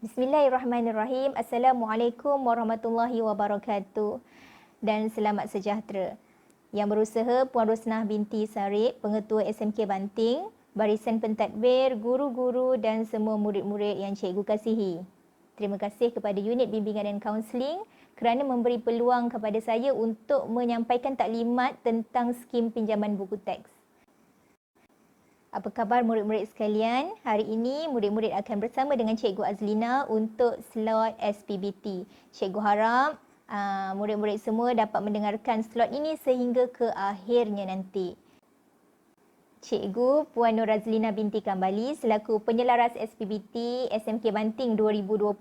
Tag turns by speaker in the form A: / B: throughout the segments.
A: Bismillahirrahmanirrahim. Assalamualaikum warahmatullahi wabarakatuh. Dan selamat sejahtera. Yang berusaha Puan Rosnah binti Sarip, Pengetua SMK Banting, barisan pentadbir, guru-guru dan semua murid-murid yang cikgu kasihi. Terima kasih kepada unit bimbingan dan kaunseling kerana memberi peluang kepada saya untuk menyampaikan taklimat tentang skim pinjaman buku teks. Apa khabar murid-murid sekalian? Hari ini murid-murid akan bersama dengan Cikgu Azlina untuk slot SPBT. Cikgu harap murid-murid semua dapat mendengarkan slot ini sehingga ke akhirnya nanti. Cikgu Puan Nur Azlina binti Kambali selaku penyelaras SPBT SMK Banting 2021.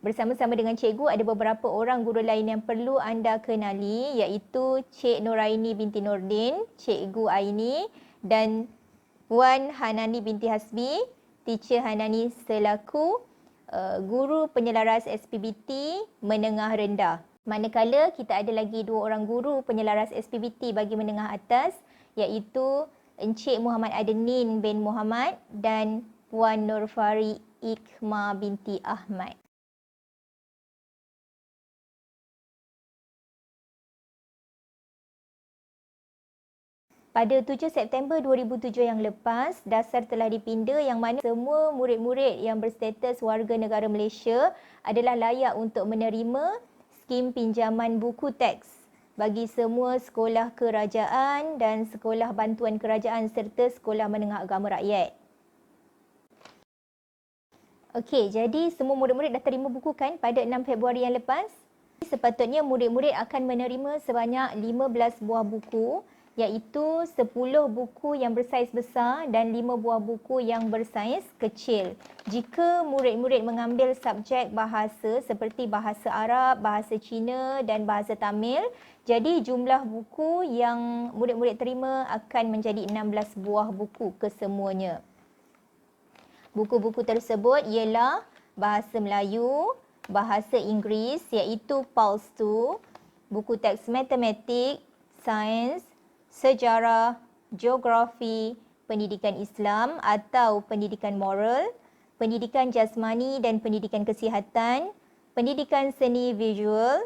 A: Bersama-sama dengan cikgu ada beberapa orang guru lain yang perlu anda kenali, iaitu Cik Nuraini binti Nordin, Cikgu Aini dan Puan Hanani binti Hasbi, Teacher Hanani selaku guru penyelaras SPBT menengah rendah. Manakala kita ada lagi dua orang guru penyelaras SPBT bagi menengah atas, iaitu Encik Muhammad Adenin bin Muhammad dan Puan Nurfari Ikma binti Ahmad. Pada 7 September 2007 yang lepas, dasar telah dipinda yang mana semua murid-murid yang berstatus warga negara Malaysia adalah layak untuk menerima skim pinjaman buku teks bagi semua sekolah kerajaan dan sekolah bantuan kerajaan serta sekolah menengah agama rakyat. Okey, jadi semua murid-murid dah terima buku kan pada 6 Februari yang lepas? Sepatutnya murid-murid akan menerima sebanyak 15 buah buku, iaitu 10 buku yang bersaiz besar dan 5 buah buku yang bersaiz kecil. Jika murid-murid mengambil subjek bahasa seperti bahasa Arab, bahasa Cina dan bahasa Tamil, jadi jumlah buku yang murid-murid terima akan menjadi 16 buah buku kesemuanya. Buku-buku tersebut ialah bahasa Melayu, bahasa Inggeris iaitu PALS 2, buku teks matematik, sains, sejarah, geografi, pendidikan Islam atau pendidikan moral, pendidikan jasmani dan pendidikan kesihatan, pendidikan seni visual,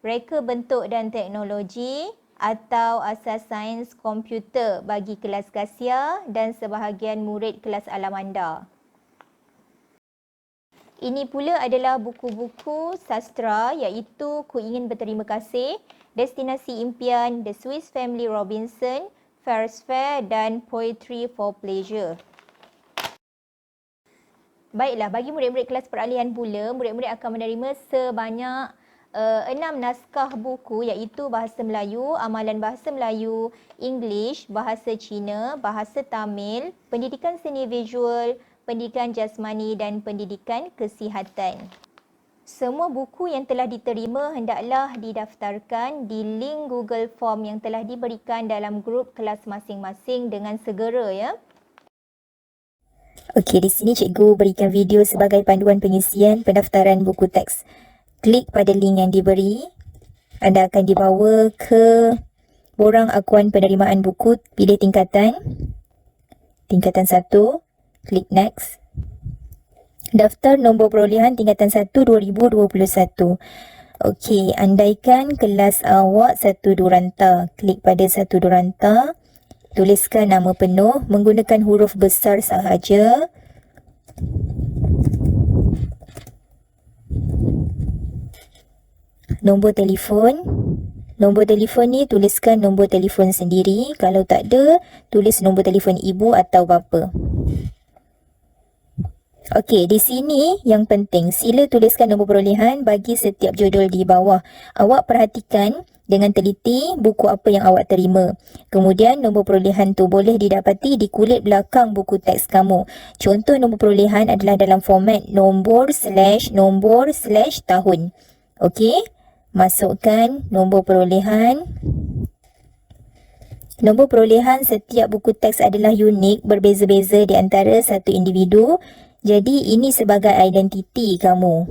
A: reka bentuk dan teknologi atau asas sains komputer bagi kelas Kasia dan sebahagian murid kelas Alam Anda. Ini pula adalah buku-buku sastra iaitu Ku Ingin Berterima Kasih, Destinasi Impian, The Swiss Family Robinson, Ferris Fair dan Poetry for Pleasure. Baiklah, bagi murid-murid kelas peralihan pula, murid-murid akan menerima sebanyak 6 naskah buku iaitu Bahasa Melayu, Amalan Bahasa Melayu, English, Bahasa Cina, Bahasa Tamil, Pendidikan Seni Visual, Pendidikan Jasmani dan Pendidikan Kesihatan. Semua buku yang telah diterima hendaklah didaftarkan di link Google Form yang telah diberikan dalam grup kelas masing-masing dengan segera ya.
B: Okey, di sini cikgu berikan video sebagai panduan pengisian pendaftaran buku teks. Klik pada link yang diberi. Anda akan dibawa ke borang akuan penerimaan buku, pilih tingkatan. Tingkatan 1, klik next. Daftar nombor perolehan tingkatan 1 2021. Okey, andaikan kelas awak 1 Duranta. Klik pada 1 Duranta. Tuliskan nama penuh menggunakan huruf besar sahaja. Nombor telefon. Nombor telefon ni tuliskan nombor telefon sendiri. Kalau tak ada, tulis nombor telefon ibu atau bapa. Okey, di sini yang penting, sila tuliskan nombor perolehan bagi setiap judul di bawah. Awak perhatikan dengan teliti buku apa yang awak terima. Kemudian nombor perolehan tu boleh didapati di kulit belakang buku teks kamu. Contoh nombor perolehan adalah dalam format nombor/tahun. Okey, masukkan nombor perolehan. Nombor perolehan setiap buku teks adalah unik, berbeza-beza di antara satu individu. Jadi ini sebagai identiti kamu.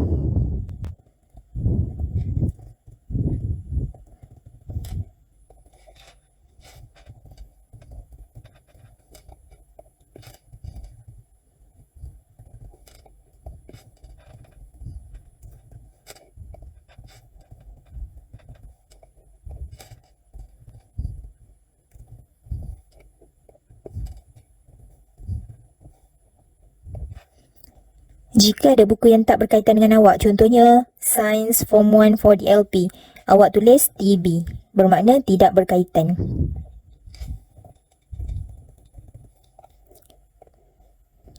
B: Jika ada buku yang tak berkaitan dengan awak, contohnya Sains Form 1 for DLP, awak tulis TB, bermakna tidak berkaitan.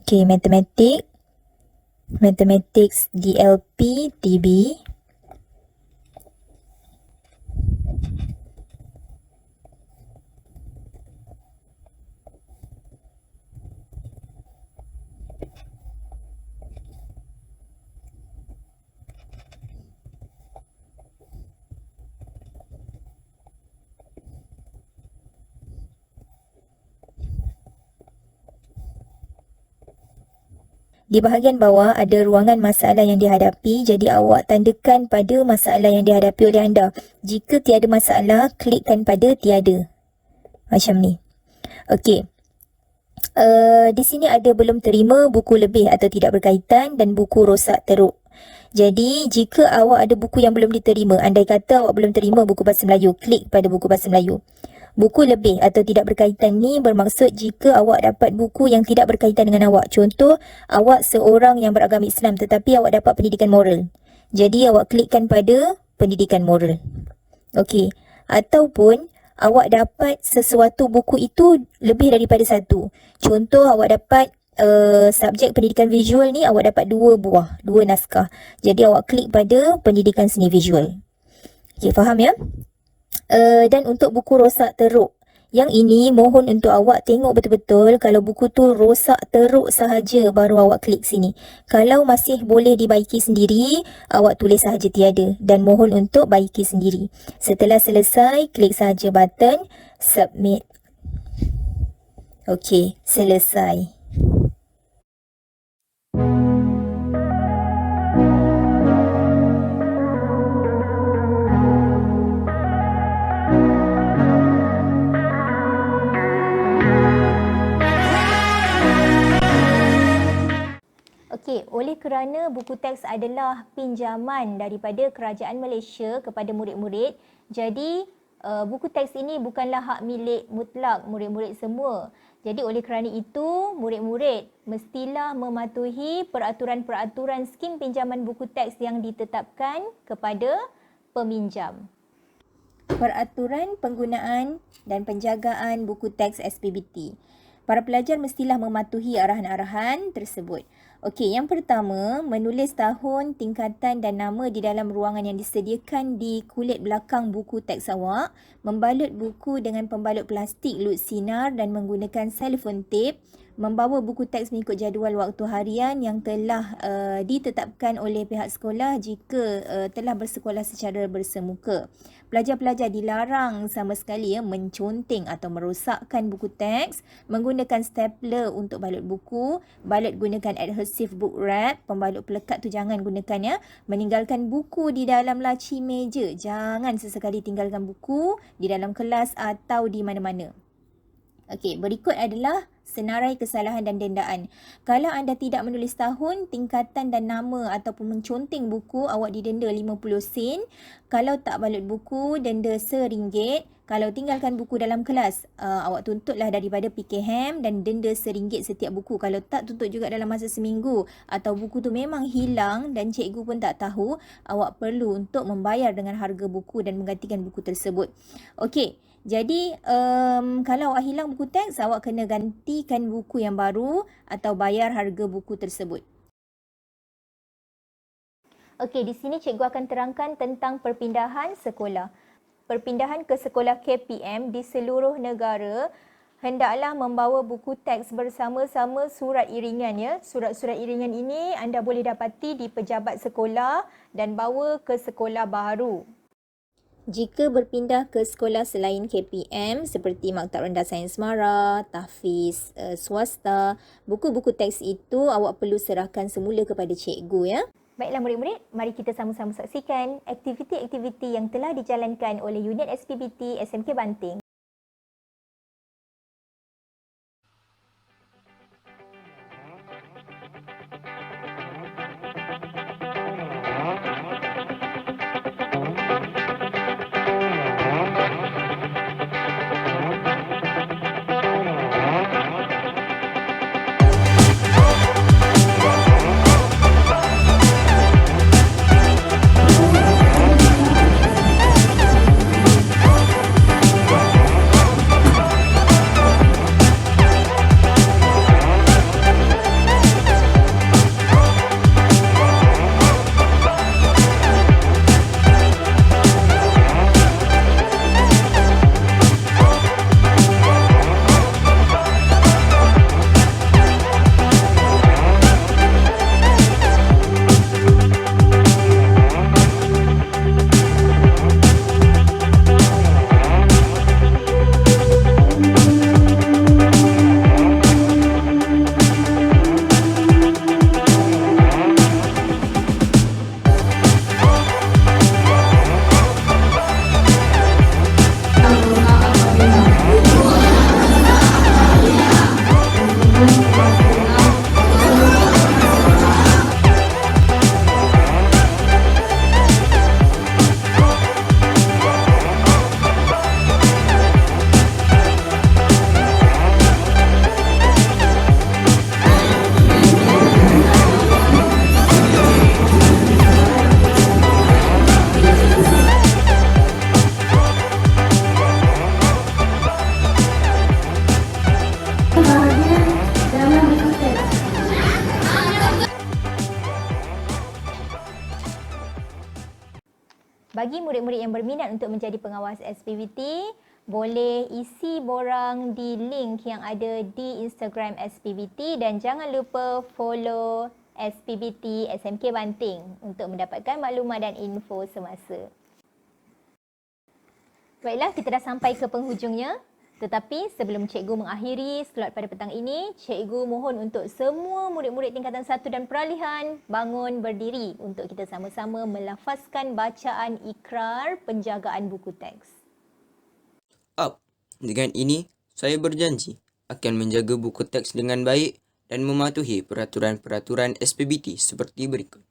B: Okey, Mathematics DLP TB. Di bahagian bawah ada ruangan masalah yang dihadapi, jadi awak tandakan pada masalah yang dihadapi oleh anda. Jika tiada masalah, klikkan pada tiada. Macam ni. Okey. Di sini ada belum terima, buku lebih atau tidak berkaitan dan buku rosak teruk. Jadi, jika awak ada buku yang belum diterima, andai kata awak belum terima buku Bahasa Melayu, klik pada buku Bahasa Melayu. Buku lebih atau tidak berkaitan ni bermaksud jika awak dapat buku yang tidak berkaitan dengan awak. Contoh, awak seorang yang beragama Islam tetapi awak dapat pendidikan moral. Jadi, awak klikkan pada pendidikan moral. Okey. Ataupun, awak dapat sesuatu buku itu lebih daripada satu. Contoh, awak dapat subjek pendidikan visual ni, awak dapat 2 naskah. Jadi, awak klik pada pendidikan seni visual. Okey, faham ya? Dan untuk buku rosak teruk, yang ini mohon untuk awak tengok betul-betul. Kalau buku tu rosak teruk sahaja, baru awak klik sini. Kalau masih boleh dibaiki sendiri, awak tulis sahaja tiada dan mohon untuk baiki sendiri. Setelah selesai, klik sahaja button submit. Okey, selesai.
A: Okey, oleh kerana buku teks adalah pinjaman daripada Kerajaan Malaysia kepada murid-murid, jadi buku teks ini bukanlah hak milik mutlak murid-murid semua. Jadi oleh kerana itu, murid-murid mestilah mematuhi peraturan-peraturan skim pinjaman buku teks yang ditetapkan kepada peminjam. Peraturan penggunaan dan penjagaan buku teks SPBT. Para pelajar mestilah mematuhi arahan-arahan tersebut. Okey, yang pertama, menulis tahun, tingkatan dan nama di dalam ruangan yang disediakan di kulit belakang buku teks awak, membalut buku dengan pembalut plastik lut sinar dan menggunakan cellophane tape, membawa buku teks mengikut jadual waktu harian yang telah ditetapkan oleh pihak sekolah jika telah bersekolah secara bersemuka. Pelajar-pelajar dilarang sama sekali menconteng atau merosakkan buku teks, menggunakan stapler untuk balut buku, balut gunakan adhesive book wrap, pembalut pelekat tu jangan gunakan ya, meninggalkan buku di dalam laci meja, jangan sesekali tinggalkan buku di dalam kelas atau di mana-mana. Okey, berikut adalah senarai kesalahan dan dendaan. Kalau anda tidak menulis tahun, tingkatan dan nama ataupun menconteng buku, awak didenda 50 sen. Kalau tak balut buku, denda RM1. Kalau tinggalkan buku dalam kelas, awak tuntutlah daripada PKM dan denda RM1 setiap buku. Kalau tak, tuntut juga dalam masa seminggu. Atau buku tu memang hilang dan cikgu pun tak tahu, awak perlu untuk membayar dengan harga buku dan menggantikan buku tersebut. Okey. Jadi, kalau awak hilang buku teks, awak kena gantikan buku yang baru atau bayar harga buku tersebut. Okey, di sini cikgu akan terangkan tentang perpindahan sekolah. Perpindahan ke sekolah KPM di seluruh negara hendaklah membawa buku teks bersama-sama surat iringan ya. Surat-surat iringan ini anda boleh dapati di pejabat sekolah dan bawa ke sekolah baru. Jika berpindah ke sekolah selain KPM seperti Maktab Rendah Sains Mara, tahfiz swasta, buku-buku teks itu awak perlu serahkan semula kepada cikgu ya. Baiklah murid-murid, mari kita sama-sama saksikan aktiviti-aktiviti yang telah dijalankan oleh unit SPBT SMK Banting. Bagi murid-murid yang berminat untuk menjadi pengawas SPBT, boleh isi borang di link yang ada di Instagram SPBT dan jangan lupa follow SPBT SMK Banting untuk mendapatkan maklumat dan info semasa. Baiklah, kita dah sampai ke penghujungnya. Tetapi sebelum cikgu mengakhiri slot pada petang ini, cikgu mohon untuk semua murid-murid tingkatan 1 dan peralihan bangun berdiri untuk kita sama-sama melafazkan bacaan ikrar penjagaan buku teks.
C: Up. Dengan ini, saya berjanji akan menjaga buku teks dengan baik dan mematuhi peraturan-peraturan SPBT seperti berikut.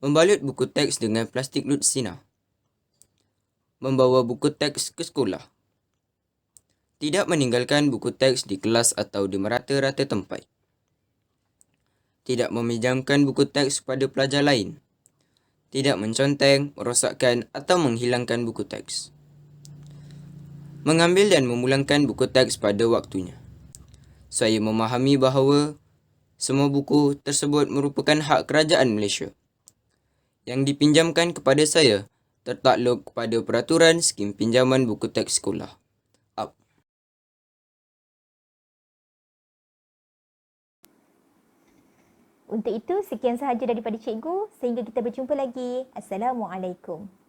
C: Membalut buku teks dengan plastik lutsina. Membawa buku teks ke sekolah. Tidak meninggalkan buku teks di kelas atau di merata-rata tempat. Tidak meminjamkan buku teks kepada pelajar lain. Tidak menconteng, merosakkan atau menghilangkan buku teks. Mengambil dan memulangkan buku teks pada waktunya. Saya memahami bahawa semua buku tersebut merupakan hak kerajaan Malaysia yang dipinjamkan kepada saya tertakluk kepada peraturan skim pinjaman buku teks sekolah. Up.
A: Untuk itu, sekian sahaja daripada cikgu. Sehingga kita berjumpa lagi. Assalamualaikum.